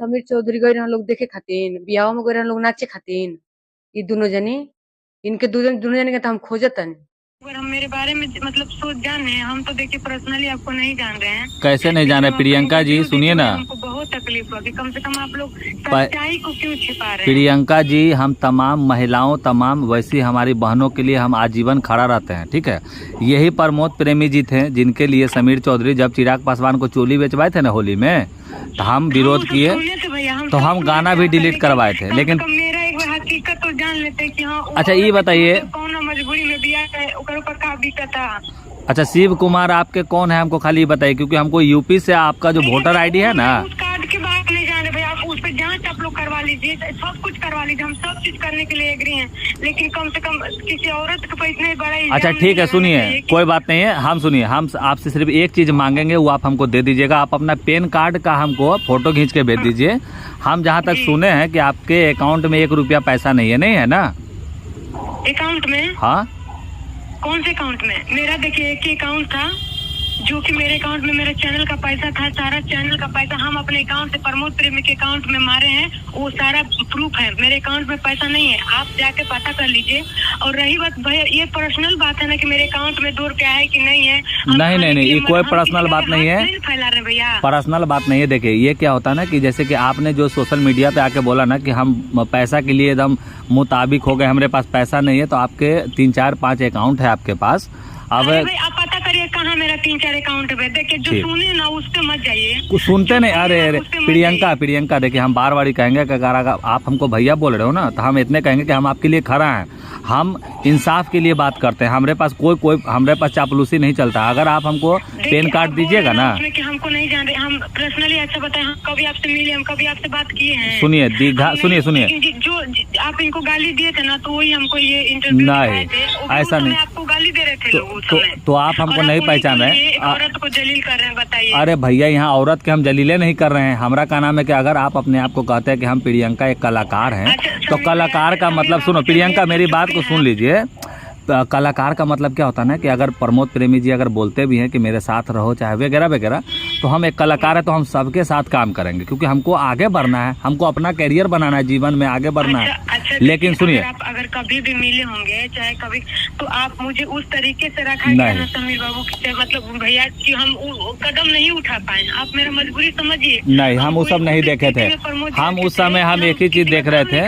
समीर चौधरी गए रहन लोग देखे खातिर, बियाह में गए रहन लोग नाचे खातिर। ये दोनों जनी, इनके दोनों जने के तो हम खोजतन। अगर हम मेरे बारे में मतलब सोच जाने, हम तो देखिए पर्सनली आपको नहीं जान रहे हैं। कैसे नहीं जान रहे प्रियंका जी, सुनिए ना, हमको बहुत तकलीफ होगी। कम से कम आप लोग सच्चाई को क्यों छिपा रहे हैं? प्रियंका जी, हम तमाम महिलाओं, तमाम वैसी हमारी बहनों के लिए हम आजीवन खड़ा रहते हैं, ठीक है। यही प्रमोद प्रेमी जी थे जिनके लिए समीर चौधरी जब चिराग पासवान को चोली बेचवाए थे ना होली में, तो हम विरोध किए, तो हम गाना भी डिलीट करवाए थे। लेकिन मेरा एक हकीकत तो जान लेते कि हाँ। अच्छा ये बताइए, कौन मजबूरी में बिया है, ऊपर का बीता था। अच्छा शिव कुमार आपके कौन है, हमको खाली बताइए, क्योंकि हमको यूपी से आपका जो वोटर आईडी है ना, उस कार्ड के बात नहीं जाने भाई, आप उस पर जांच आप लोग करवा लीजिए, सब कुछ करवा लीजिए, हम सब चीज करने के लिए एग्री हैं, लेकिन कम से कम किसी औरत को पैसा नहीं बढ़ा। अच्छा ठीक है, सुनिए, कोई बात नहीं है, हम सुनिए, हम आपसे सिर्फ एक चीज मांगेंगे, वो आप हमको दे दीजिएगा। आप अपना पैन कार्ड का हमको फोटो खींच के भेज दीजिए। हम जहाँ तक सुने हैं कि आपके अकाउंट में 1 रुपया पैसा नहीं है, नहीं है ना अकाउंट में? हाँ। कौन से अकाउंट में? मेरा देखिए एक ही अकाउंट था, जो कि मेरे अकाउंट में मेरे चैनल का पैसा था, सारा चैनल का पैसा हम अपने अकाउंट से प्रमोद प्रेमी के अकाउंट में मारे हैं, वो सारा प्रूफ है। मेरे अकाउंट में पैसा नहीं है, आप जाके पता कर लीजिए। और रही बात भैया, ये पर्सनल बात है ना कि मेरे अकाउंट में 2 रुपया है कि नहीं है। नहीं, ये कोई पर्सनल बात नहीं है, फैला रहे भैया, पर्सनल बात नहीं है। देखिए ये क्या होता है ना कि जैसे कि आपने जो सोशल मीडिया पे आके बोला ना कि हम पैसा के लिए एकदम मुताबिक हो गए, हमारे पास पैसा नहीं है, तो आपके 3, 4, 5 अकाउंट है आपके पास। अब भाई आप पता करिए कहाँ मेरा 3, 4 अकाउंट है। देखिए जो सुने ना उस पे मत जाइए, कुछ सुनते नहीं। अरे प्रियंका देखिए, हम बार बार कहेंगे कि अगर आप हमको भैया बोल रहे हो ना, तो हम इतने कहेंगे कि हम आपके लिए खड़ा हैं, हम इंसाफ के लिए बात करते हैं। हमारे पास हमारे पास चापलूसी नहीं चलता। अगर आप हमको पेन कार्ड दीजिएगा ना, कि हमको नहीं जान रहे, हम पर्सनली अच्छा बताएं, हम कभी आपसे मिले, हम कभी आपसे बात किए हैं। सुनिए दीघा, सुनिए जो आप इनको गाली दिए थे ना, तो वही हमको ये इंटरव्यू नहीं, ऐसा नहीं, आपको गाली दे रहे थे लोग। तो आप हमको नहीं पहचान रहे, औरत को जलील कर रहे हैं, बताइए। अरे भैया, यहाँ औरत के हम जलीले नहीं कर रहे हैं। हमारा क्या नाम है कि अगर आप अपने आप को कहते हैं कि हम प्रियंका एक कलाकार हैं, तो कलाकार का मतलब सुनो, प्रियंका मेरी बात को सुन लीजिए। कलाकार का मतलब क्या होता है ना कि अगर प्रमोद प्रेमी जी अगर बोलते भी हैं कि मेरे साथ रहो चाहे वगैरह वगैरह, तो हम एक कलाकार है, तो हम सबके साथ काम करेंगे, क्योंकि हमको आगे बढ़ना है, हमको अपना कैरियर बनाना है, जीवन में आगे बढ़ना है। लेकिन सुनिए, आप अगर कभी भी मिले होंगे चाहे कभी, तो आप मुझे उस तरीके से रखा ना समीर बाबू की, मतलब भैया कि हम कदम नहीं उठा पाए, आप मेरा मजबूरी समझिए। नहीं, हम वो सब नहीं देखे थे। हम उस समय हम एक ही चीज देख रहे थे,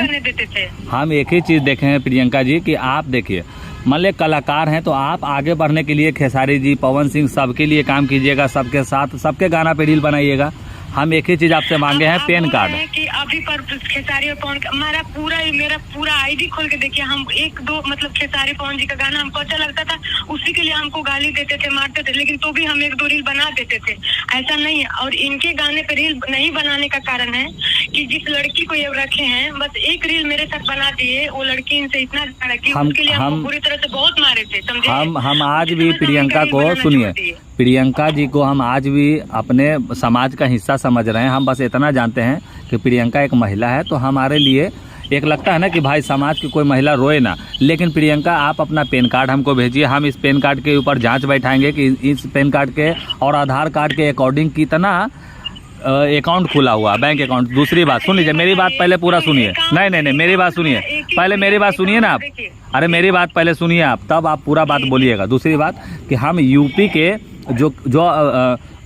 हम एक ही चीज देखे हैं प्रियंका जी कि आप देखिए, मान लीजिए कलाकार हैं, तो आप आगे बढ़ने के लिए खेसारी जी, पवन सिंह, सबके लिए काम कीजिएगा, सबके साथ, सबके गाना पे रील बनाइएगा। हम एक ही चीज आपसे मांगे हैं, पेन कार्ड। कि अभी पर खेसारी और पवन मेरा पूरा आईडी खोल के देखिए, हम 1-2 मतलब खेसारी पवन जी का गाना हमको अच्छा लगता था, उसी के लिए हमको गाली देते थे, मारते थे, लेकिन तो भी हम 1-2 रील बना देते थे। ऐसा नहीं है। और इनके गाने पे रील नहीं बनाने का कारण है कि जिस लड़की को ये रखे हैं, बस एक रील मेरे साथ बना दिए, वो लड़की इनसे इतना कि उसके लिए हम पूरी तरह से बहुत मारे थे, समझे। हम आज भी प्रियंका को, सुनिए, प्रियंका जी को हम आज भी अपने समाज का हिस्सा समझ रहे हैं। हम बस इतना जानते हैं कि प्रियंका एक महिला है, तो हमारे लिए एक लगता है ना कि भाई समाज की कोई महिला रोए ना। लेकिन प्रियंका, आप अपना पेन कार्ड हमको भेजिए, हम इस पेन कार्ड के ऊपर जांच बैठाएंगे कि इस पेन कार्ड के और आधार कार्ड के अकॉर्डिंग कितना अकाउंट खुला हुआ, बैंक अकाउंट। दूसरी बात सुन लीजिए, मेरी बात पहले पूरा सुनिए। नहीं, मेरी बात सुनिए, पहले मेरी बात सुनिए ना आप। अरे मेरी बात पहले सुनिए आप, तब आप पूरा बात बोलिएगा। दूसरी बात कि हम यूपी के जो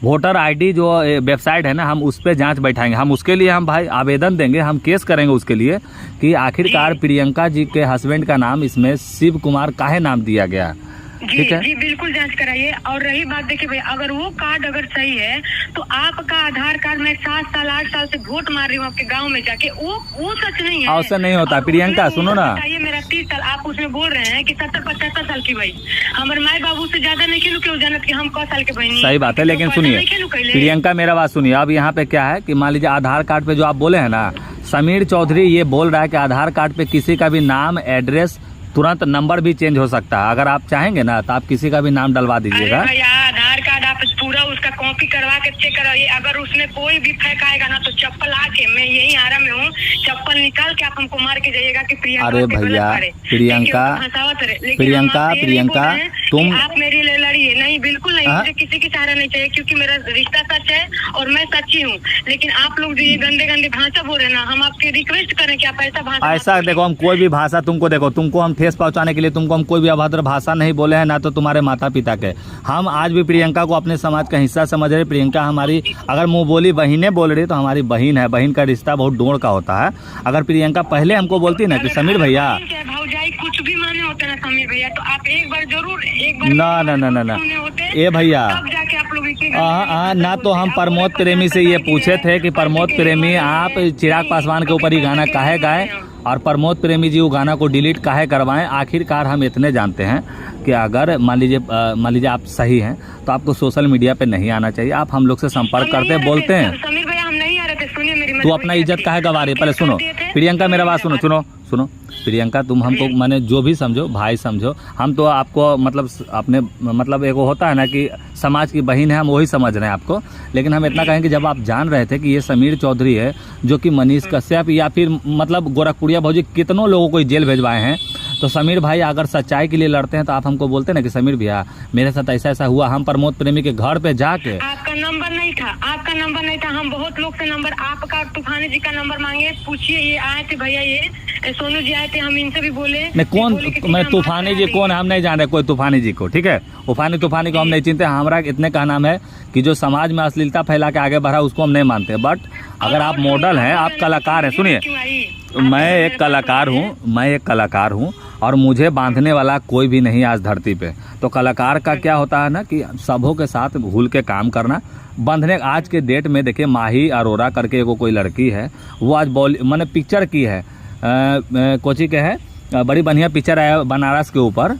वोटर आईडी जो वेबसाइट है ना, हम उस पर जांच बैठाएंगे। हम उसके लिए हम भाई आवेदन देंगे, हम केस करेंगे उसके लिए कि आखिरकार प्रियंका जी के हस्बैंड का नाम इसमें शिव कुमार काहे नाम दिया गया। ठीक है जी, बिल्कुल जांच कराइए। और रही बात देखिए भाई, अगर वो कार्ड अगर सही है, तो आपका आधार कार्ड में 7 साल 8 साल से वोट मार रही हूँ आपके गांव में जाके, वो सच नहीं है। ऐसा नहीं होता प्रियंका, सुनो ना, ये मेरा 30 साल, आप उसमें बोल रहे हैं कि 70-75 साल की भाई, हमारे माए बाबू से ज्यादा नहीं खेलू क्यों जानत कि हम कौ साल के बहनी। सही बात है, लेकिन सुनिए प्रियंका, मेरा बात सुनिए। अब यहाँ पे क्या है कि मान लीजिए आधार कार्ड पे जो आप बोले हैं ना, समीर चौधरी ये बोल रहा है कि आधार कार्ड पे किसी का भी नाम, एड्रेस, तुरंत नंबर भी चेंज हो सकता है। अगर आप चाहेंगे ना तो आप किसी का भी नाम डलवा दीजिएगा। आधार कार्ड आप पूरा उसका कॉपी करवा के चेक कराइए। अगर उसमें कोई भी फेक आएगा ना, तो चप्पल आके, मैं यही आरा में हूँ, चप्पल निकाल के आप हमको मार के जाइएगा कि प्रियंका। अरे भैया, प्रियंका, तुम आप मेरी गाड़ी है। नहीं, बिल्कुल नहीं, मुझे किसी की सहारा नहीं चाहिए, क्योंकि मेरा रिश्ता सच है और मैं सच्ची हूँ। लेकिन आप लोग जो ये गंदे गंदे भाषा बोल रहे हैं ना, हम आपके रिक्वेस्ट करें कि आप ऐसा भाषा ऐसा देखो, हम कोई भी भाषा तुमको हम ठेस पहुंचाने के लिए तुमको हम कोई भी अभद्र भाषा नहीं बोले हैं, ना तो तुम्हारे माता पिता के। हम आज भी प्रियंका को अपने समाज का हिस्सा समझ रहे। प्रियंका हमारी, अगर मुंह बोली बहनें बोल रही तो हमारी बहन है। बहन का रिश्ता बहुत डोर का होता है। अगर प्रियंका पहले हमको बोलती ना कि समीर भैया, भाई कुछ भी माने होते ना समीर भैया, तो आप एक बार जरूर ना ए भैया, जाके आप लोग ना तो हम प्रमोद प्रेमी से ये पूछे थे कि प्रमोद प्रेमी आप चिराग पासवान के ऊपर ही गाना काहे गाए और प्रमोद प्रेमी जी वो गाना को डिलीट काहे करवाएं। आखिरकार हम इतने जानते हैं कि अगर मान लीजिए आप सही हैं तो आपको सोशल मीडिया पे नहीं आना चाहिए। आप हम लोग से संपर्क करते बोलते हैं। समीर भैया हम नहीं आ रहे थे, सुनिए मेरी, तू अपना इज्जत काहे गवा रही है? पहले सुनो प्रियंका, मेरा बात सुनो प्रियंका, तुम हमको माने जो भी समझो, भाई समझो, हम तो आपको मतलब अपने मतलब एक होता है ना कि समाज की बहन है, हम वही समझ रहे हैं आपको। लेकिन हम इतना कहेंगे, जब आप जान रहे थे कि ये समीर चौधरी है जो कि मनीष कश्यप या फिर मतलब गोरखपुरिया भौजी कितनों लोगों को जेल भेजवाए हैं, तो समीर भाई अगर सच्चाई के लिए लड़ते हैं तो आप हमको बोलते ना कि समीर भैया मेरे साथ ऐसा ऐसा हुआ। हम प्रमोद प्रेमी के घर पे जाके, आपका नंबर नहीं था, हम बहुत लोग से नंबर, आपका तूफानी जी का नंबर मांगे, पूछिए, ये आए थे भैया, ये सोनू जी आए थे, हम इनसे भी बोले। नहीं, कौन मैं तूफानी जी कौन, हम नहीं जान रहे कोई तूफानी जी को, ठीक है? तूफानी को हम नहीं चिंते। हमारा इतने का नाम है कि जो समाज में अश्लीलता फैला के आगे बढ़ा उसको हम नहीं मानते। बट अगर आप मॉडल हैं, आप कलाकार हैं, सुनिए, मैं एक कलाकार हूँ और मुझे बांधने वाला कोई भी नहीं आज धरती पे। तो कलाकार का क्या होता है ना कि सबों के साथ भूल के काम करना। बंधने आज के डेट में देखिए, माही अरोरा करके कोई लड़की है, वो आज मैंने पिक्चर की है, कोची के है, बड़ी बढ़िया पिक्चर है बनारस के ऊपर।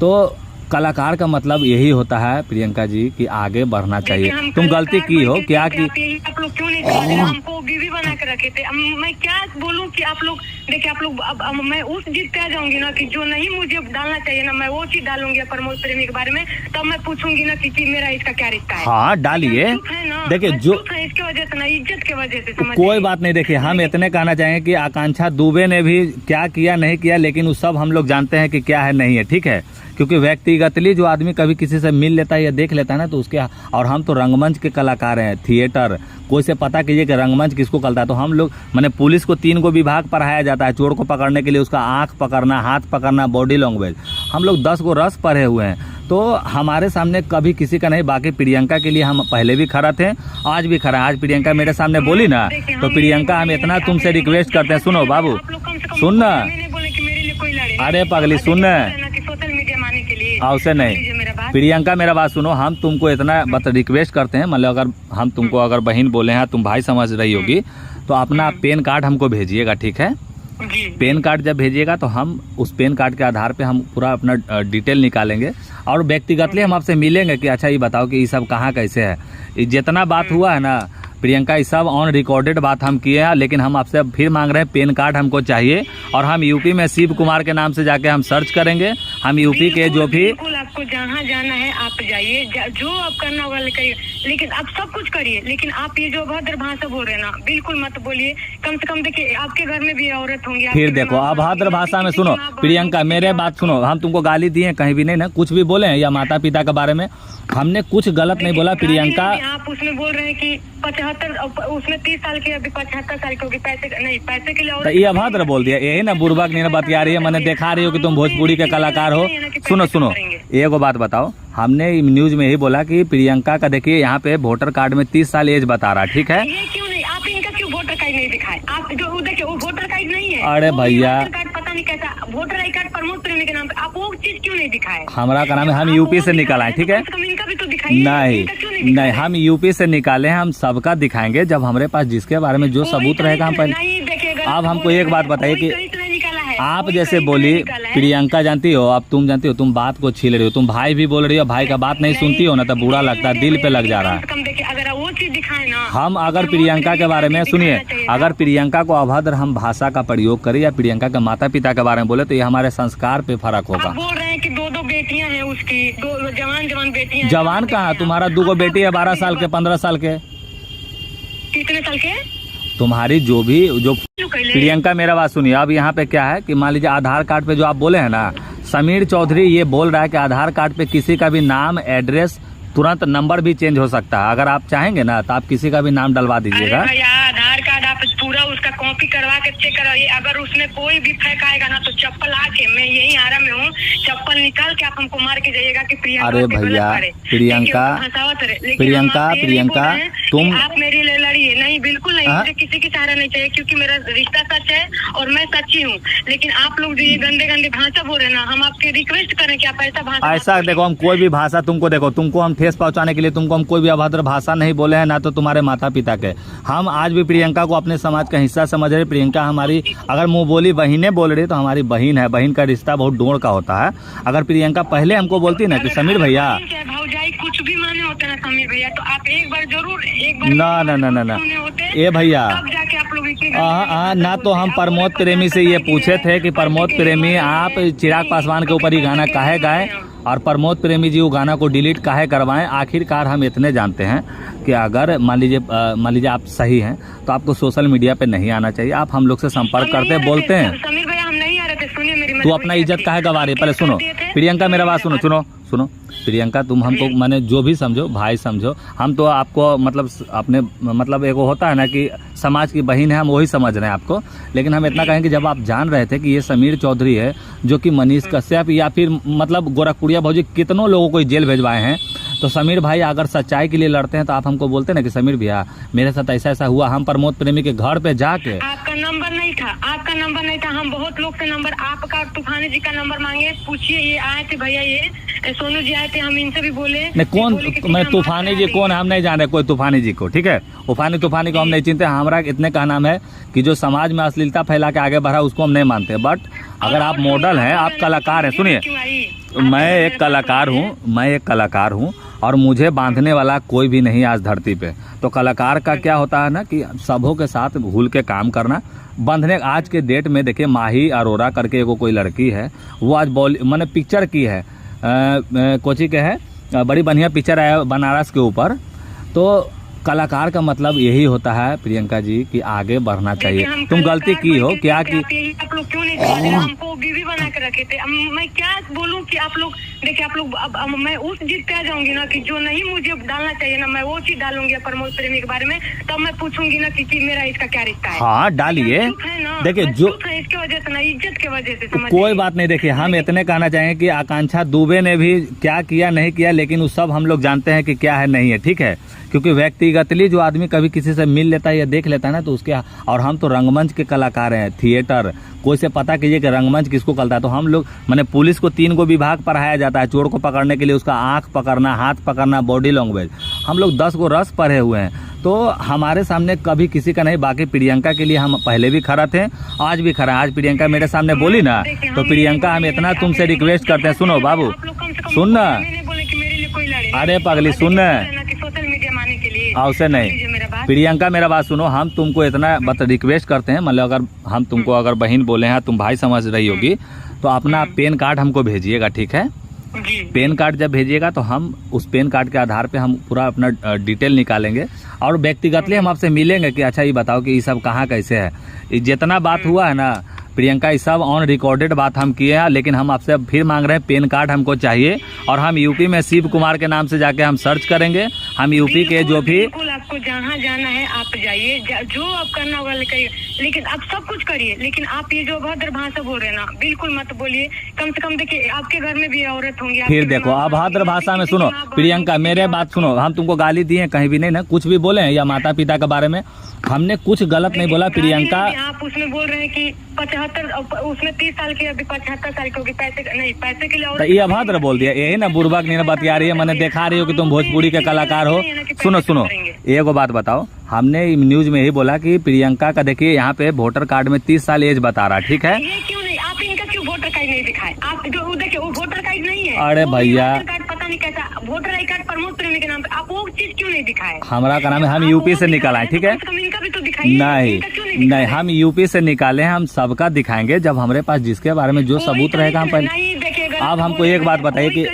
तो कलाकार का मतलब यही होता है प्रियंका जी कि आगे बढ़ना चाहिए। तुम गलती की हो क्या कि आप लोग क्यों नहीं हमको बीवी बना के रखे थे? मैं क्या बोलूं कि आप लोग देखिए, आप लोग अब मैं उस चीज पे आ जाऊंगी ना कि जो नहीं मुझे डालना चाहिए ना, मैं वो चीज डालूंगी प्रमोद प्रेमी के बारे में। तब मैं पूछूंगी ना कि मेरा इसका क्या रिश्ता है। हाँ डालिए, देखिए जो इसके वजह से ना, इज्जत के वजह से, कोई बात नहीं। देखिए हम इतने कहना चाहेंगे कि आकांक्षा दुबे ने भी क्या किया नहीं किया, लेकिन वो सब हम लोग जानते हैं कि क्या है नहीं है, ठीक है? क्योंकि व्यक्तिगतली जो आदमी कभी किसी से मिल लेता है या देख लेता है ना, तो उसके, और हम तो रंगमंच के कलाकार हैं, थिएटर, कोई से पता कीजिए कि रंगमंच किसको कहता है। तो हम लोग माने पुलिस को 3 गो विभाग पढ़ाया जाता है, चोर को पकड़ने के लिए उसका आंख पकड़ना, हाथ पकड़ना, बॉडी लैंग्वेज, हम लोग 10 गो रस पढ़े हुए हैं। तो हमारे सामने कभी किसी का नहीं। बाकी प्रियंका के लिए हम पहले भी खड़ा थे, आज भी खड़ा। आज प्रियंका मेरे सामने बोली ना, तो प्रियंका हम इतना तुमसे रिक्वेस्ट करते हैं, सुनो बाबू, सुन ना, अरे पगली सुन ना, आवश्य नहीं प्रियंका, मेरा बात सुनो, हम तुमको इतना रिक्वेस्ट करते हैं, मतलब अगर हम तुमको अगर बहन बोले हैं, तुम भाई समझ रही होगी, तो अपना पेन कार्ड हमको भेजिएगा, ठीक है? पेन कार्ड जब भेजिएगा तो हम उस पेन कार्ड के आधार पे हम पूरा अपना डिटेल निकालेंगे और व्यक्तिगतली हम आपसे मिलेंगे कि अच्छा ये बताओ कि ये सब कहाँ कैसे है। जितना बात हुआ है ना प्रियंका, ये सब ऑन रिकॉर्डेड बात हम किए हैं, लेकिन हम आपसे फिर मांग रहे हैं पेन कार्ड हमको चाहिए। और हम यूपी में शिव कुमार के नाम से जाके हम सर्च करेंगे। हम यूपी के जो भी, आपको जहाँ जाना है आप जाइए, जो आप करना होगा करिए, लेकिन आप सब कुछ करिए। लेकिन आप ये जो अभद्र भाषा बोल रहे हैं ना, बिल्कुल मत बोलिए। कम से कम देखिए, आपके घर में भी औरत होंगी। फिर देखो अभद्र भाषा में, सुनो प्रियंका मेरे बात सुनो, हम तुमको गाली दिए कहीं भी नहीं ना, कुछ भी बोले या माता पिता के बारे में हमने कुछ गलत नहीं बोला। प्रियंका आप उसमें बोल रहे हैं कि 75, उसमें 30 साल की, अभी 75 साल की होगी, पैसे के लिए। तो ये अभद्र बोल दिया, यही ना बुर्बक नहीं बतिया रही है। मैंने देखा रही हो कि तुम भोजपुरी के कलाकार हो। सुनो एक बात बताओ, हमने न्यूज में यही बोला कि प्रियंका का देखिए यहाँ पे वोटर कार्ड में 30 साल एज बता रहा, ठीक है? ये क्यों नहीं, आप इनका क्यों वोटर कार्ड नहीं दिखाए? आप जो देखिए वो वोटर कार्ड नहीं है। अरे भैया, पता नहीं कैसा वोटर आई कार्ड प्रमोद प्रेमी के नाम पे, आप वो चीज क्यों नहीं दिखाए? हमारा का नाम है, हम यूपी से निकाला है, ठीक है? इनका भी तो दिखाइए। नहीं, हम यूपी से निकाले हैं, हम सबका दिखाएंगे जब हमारे पास जिसके बारे में जो सबूत रहेगा हम पहले। अब हमको एक बात बताइए कि आप जैसे बोली प्रियंका, जानती हो, अब तुम जानती हो, तुम बात को छील रही हो, तुम भाई भी बोल रही हो, भाई का बात नहीं सुनती हो ना, तो बुरा लगता है, दिल पे लग जा रहा है। अगर वो चीज दिखाए ना, हम अगर प्रियंका के बारे में सुनिए, अगर प्रियंका को अभद्र हम भाषा का प्रयोग करें या प्रियंका के माता पिता के बारे में बोले, तो ये हमारे संस्कार पे फर्क होगा। बोल रहे हैं कि 2 बेटियां हैं उसकी, 2 जवान बेटियां। जवान कहाँ, तुम्हारा 2 बेटी है, 12 साल के, 15 साल के। कितने साल के? तुम्हारी जो प्रियंका, मेरा बात सुनिए, अब यहाँ पे क्या है कि मान लीजिए आधार कार्ड पे जो आप बोले हैं ना समीर चौधरी ये बोल रहा है कि आधार कार्ड पे किसी का भी नाम, एड्रेस, तुरंत नंबर भी चेंज हो सकता है। अगर आप चाहेंगे ना तो आप किसी का भी नाम डलवा दीजिएगा। अरे भैया आधार कार्ड आप पूरा उसका कॉपी करवा के चेक कराइए। अगर उसमें कोई भी फेक आएगा ना तो चप्पल आके, मैं यही आरा में हूँ, चप्पल निकाल के आप हमको मार के जाइएगा कि प्रियंका। अरे भैया प्रियंका तुम आप मेरे लिए लड़िए। नहीं, बिल्कुल नहीं, मुझे किसी की सहारा नहीं चाहिए, क्योंकि मेरा रिश्ता सच है और मैं सच्ची हूँ। लेकिन आप लोग जो ये गंदे गंदे भाषा बोल रहे ना, हम आपके रिक्वेस्ट करें कि आप ऐसा भाषा ऐसा देखो, हम कोई भी भाषा तुमको हम ठेस पहुंचाने के लिए तुमको हम कोई भी अभद्र भाषा नहीं बोले हैं, ना तो तुम्हारे माता पिता के। हम आज भी प्रियंका को अपने समाज का हिस्सा समझ रहे। प्रियंका हमारी, अगर मुंह बोली बहनें बोल रही तो हमारी बहन है। बहन का रिश्ता बहुत डोर का होता है। अगर प्रियंका पहले हमको बोलती ना कि समीर भैया, भौजाई कुछ भी माने होते ना समीर भैया, तो आप एक बार जरूर ना ये भैया ना तो हम प्रमोद प्रेमी से ये पूछे थे कि प्रमोद प्रेमी आप चिराग पासवान के ऊपर ही गाना काहे गाए, और प्रमोद प्रेमी जी वो गाना को डिलीट काहे करवाएं। आखिरकार हम इतने जानते हैं कि अगर मान लीजिए आप सही हैं तो आपको सोशल मीडिया पे नहीं आना चाहिए। आप हम लोग से संपर्क करते बोलते हैं। समीर भैया हम नहीं आ रहे थे, सुनिए मेरी। तू अपना इज्जत काहे गवा रही है? पहले सुनो प्रियंका, मेरा बात सुनो प्रियंका, तुम हमको माने जो भी समझो, भाई समझो, हम तो आपको मतलब अपने मतलब एक होता है ना कि समाज की बहन है, हम वही समझ रहे हैं आपको। लेकिन हम इतना कहेंगे, जब आप जान रहे थे कि ये समीर चौधरी है जो कि मनीष कश्यप या फिर मतलब गोरखपुरिया भौजी कितनों लोगों को जेल भेजवाए हैं, तो समीर भाई अगर सच्चाई के लिए लड़ते हैं तो आप हमको बोलते ना कि समीर भैया मेरे साथ ऐसा ऐसा हुआ। हम प्रमोद प्रेमी के घर पे जाके, आपका नंबर नहीं था, हम बहुत लोग से नंबर, आपका तूफानी जी का नंबर मांगे, पूछिए। ये आए थे भैया, ये सोनू जी आए थे, हम इनसे भी बोले। नहीं कौन, मैं तूफानी जी कौन है हम नहीं जान रहे कोई तूफानी जी को, ठीक है? तूफानी को हम नहीं चिंते। हमारा इतने का नाम है कि जो समाज में अश्लीलता फैला के आगे बढ़ा उसको हम नहीं मानते। बट अगर आप मॉडल हैं, आप कलाकार हैं, सुनिए, मैं एक कलाकार हूँ और मुझे बांधने वाला कोई भी नहीं आज धरती पे। तो कलाकार का क्या होता है ना कि सबों के साथ घुल के काम करना। बंधने आज के डेट में देखिए, माही अरोरा करके कोई लड़की है, वो आज मैंने पिक्चर की है, कोची के है, बड़ी बढ़िया पिक्चर है बनारस के ऊपर। तो कलाकार का मतलब यही होता है प्रियंका जी कि आगे बढ़ना चाहिए। तुम गलती की हो क्या कि आप लोग क्यों नहीं हमको बीवी बना के रखे थे। मैं क्या बोलूं कि आप लोग देखिए, आप लोग अब मैं उस जिद पे आ जाऊंगी ना कि जो नहीं मुझे डालना चाहिए ना, मैं वो चीज डालूंगी प्रमोद प्रेमी के बारे में। तब मैं पूछूंगी ना कि मेरा इसका क्या रिश्ता है। हाँ डालिए, देखिए जो इसके वजह से ना, इज्जत के वजह से कोई बात नहीं। देखिए हम इतने कहना चाहेंगे कि आकांक्षा दुबे ने भी क्या किया नहीं किया, लेकिन वो सब हम लोग जानते हैं कि क्या है नहीं है, ठीक है? क्योंकि व्यक्तिगतली जो आदमी कभी किसी से मिल लेता है या देख लेता है ना, तो उसके, और हम तो रंगमंच के कलाकार हैं, थिएटर, कोई से पता कीजिए कि रंगमंच किसको कहता है। तो हम लोग माने पुलिस को 3 विभाग पढ़ाया जाता है, चोर को पकड़ने के लिए उसका आंख पकड़ना, हाथ पकड़ना, बॉडी लैंग्वेज। हम लोग 10 रस पढ़े हुए हैं, तो हमारे सामने कभी किसी का नहीं। बाकी प्रियंका के लिए हम पहले भी खड़ा थे, आज भी खड़ा। आज प्रियंका मेरे सामने बोली ना, तो प्रियंका हम इतना तुमसे रिक्वेस्ट करते हैं, सुनो बाबू सुन ना, अरे पगली सुन ना, उसे नहीं प्रियंका मेरा बात सुनो, हम तुमको इतना रिक्वेस्ट करते हैं, मतलब अगर हम तुमको अगर बहन बोले हैं, तुम भाई समझ रही होगी, तो अपना पेन कार्ड हमको भेजिएगा, ठीक है? पेन कार्ड जब भेजिएगा तो हम उस पेन कार्ड के आधार पे हम पूरा अपना डिटेल निकालेंगे और व्यक्तिगतली हम आपसे मिलेंगे कि अच्छा ये बताओ कि ये सब कहाँ कैसे है। जितना बात हुआ है ना प्रियंका, ये सब ऑन रिकॉर्डेड बात हम किए हैं, लेकिन हम आपसे फिर मांग रहे हैं पेन कार्ड हमको चाहिए। और हम यूपी में शिव कुमार के नाम से जाके हम सर्च करेंगे। हम यूपी के जो भी, आपको जहाँ जाना है आप जाइए, जो आप करना होगा करिए, लेकिन आप सब कुछ करिए। लेकिन आप ये जो अभद्र भाषा बोल रहे हैं ना, बिल्कुल मत बोलिए। कम से कम देखिए, आपके घर में भी औरत होंगी। फिर देखो अभद्र भाषा में, सुनो प्रियंका मेरे बात सुनो, हम तुमको गाली दिए कहीं भी नहीं ना, कुछ भी बोले या माता पिता के बारे में हमने कुछ गलत नहीं बोला। प्रियंका आप उसमें बोल रहे हैं कि 75, उसमें 30 साल की, अभी 75 साल की होगी, पैसे के लिए। तो ये अभद्र बोल दिया, यही ना बुर्बक नहीं बतिया रही है। मैंने देखा रही हो कि तुम भोजपुरी के कलाकार हो। सुनो एक बात बताओ, हमने न्यूज में यही बोला कि प्रियंका का देखिए यहाँ पे वोटर कार्ड में 30 साल एज बता रहा, ठीक है? ये क्यों नहीं, आप इनका क्यों वोटर कार्ड नहीं दिखाए? आप जो देखिए वो वोटर कार्ड नहीं है। अरे भैया पता नहीं कैसा वोटर आई कार्ड प्रमोद प्रेमी के नाम पे, आप वो चीज क्यों नहीं दिखाए? हमारा का नाम है, हम यूपी से निकाला है, ठीक है? नहीं हम यूपी से निकाले हैं, हम सबका दिखाएंगे जब हमारे पास जिसके बारे में जो सबूत रहेगा हम पहले। अब हमको एक बात बताइए कि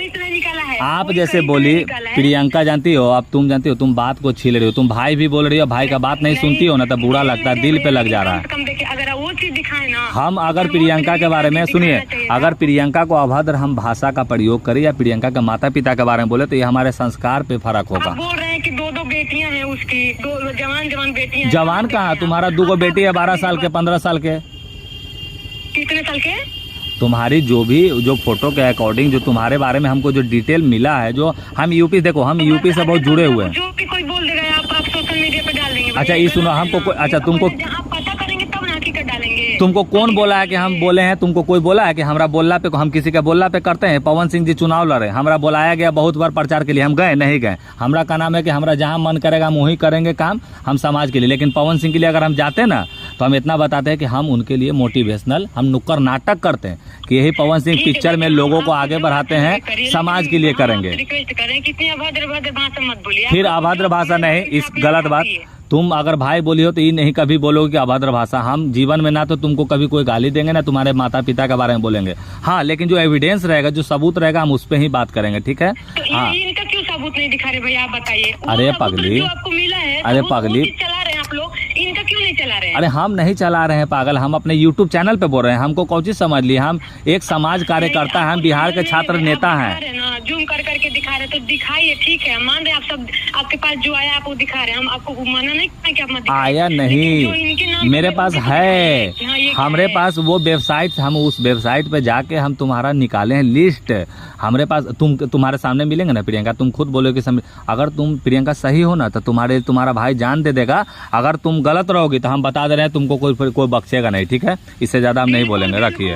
आप कोई जैसे कहीं बोली नहीं निकाला है। प्रियंका, जानती हो, अब तुम जानती हो, तुम बात को छील रही हो, तुम भाई भी बोल रही हो, भाई का बात नहीं सुनती हो ना, तो बुरा लगता है, दिल पे लग जा रहा है। कम देखिए, अगर वो चीज दिखाए ना, हम अगर फिर वो प्रियंका के बारे में सुनिए, दिखाना चाहिए ना। अगर प्रियंका को अभद्र हम भाषा का प्रयोग करें या प्रियंका के माता पिता के बारे में बोले तो ये हमारे संस्कार पे फर्क आप होगा। बोल रहे हैं कि दो बेटियां हैं उसकी, दो जवान बेटियां हैं। जवान कहाँ, तुम्हारा 2 बेटी है, 12 साल के, 15 साल के। कितने साल के? तुम्हारी जो फोटो के अकॉर्डिंग जो तुम्हारे बारे में हमको जो डिटेल मिला है, जो हम यूपी, देखो हम यूपी से बहुत जुड़े हुए हैं। जो भी कोई बोल देगा आप सोशल मीडिया पे डाल देंगे। अच्छा ये सुनो, हमको अच्छा तुमको आप पता करेंगे तब ना हकीकत डालेंगे। तुमको कौन बोला है कि हम बोले हैं? तुमको कोई बोला है कि हमरा बोलला पे, हम किसी के बोलला पे करते हैं? पवन सिंह जी चुनाव लड़े, हमरा बुलाया गया बहुत बार प्रचार के लिए, हम गए नहीं गए? हमरा का नाम है कि हमरा जहाँ मन करेगा हम वहीं करेंगे काम, हम समाज के लिए। लेकिन पवन सिंह के लिए अगर हम जाते ना तो हम इतना बताते हैं कि हम उनके लिए मोटिवेशनल, हम नुक्कड़ नाटक करते हैं कि यही पवन सिंह पिक्चर में लोगों को आगे बढ़ाते हैं, समाज के लिए करेंगे। रिक्वेस्ट करें कि इतनी अभद्र भाषा मत बोलिए। फिर अभद्र भाषा नहीं, इस गलत बात तुम अगर भाई बोली हो तो ये नहीं कभी बोलोगे कि अभद्र भाषा। हम जीवन में ना तो तुमको कभी कोई गाली देंगे ना तुम्हारे माता पिता के बारे में बोलेंगे। हाँ, लेकिन जो एविडेंस रहेगा, जो सबूत रहेगा, हम उस पर ही बात करेंगे, ठीक है? हाँ, इनका क्यों सबूत नहीं दिखा रहे भैया, आप बताइए। अरे पगली, जो आपको मिला है, अरे पगली, चला रहे हैं आप लोग, इनका क्यों नहीं चला रहे हैं? अरे हम नहीं चला रहे हैं पागल, हम अपने YouTube चैनल पे बोल रहे हैं। हमको कौन चीज समझ ली? हम एक समाज कार्यकर्ता हैं, हम बिहार के छात्र नेता हैं। जूम कर करके दिखा रहे तो दिखाइए, ठीक है, हम मान रहे हैं। आप सब आपके पास जो आया आप वो दिखा रहे हैं, हम आपको मना नहीं करते कि आप मत दिखाइए। आया नहीं, मेरे पास है, हमारे पास वो वेबसाइट, हम उस वेबसाइट पे जाके हम तुम्हारा निकाले हैं लिस्ट। हमारे पास तुम्हारे सामने मिलेंगे ना प्रियंका, तुम खुद बोलोगे अगर तुम प्रियंका सही हो ना तो तुम्हारा भाई जान दे देगा। अगर तुम गलत रहोगी तो हम बता दे रहे हैं तुमको कोई बख्शेगा नहीं, ठीक है? इससे ज्यादा हम नहीं बोलेंगे, रखिए।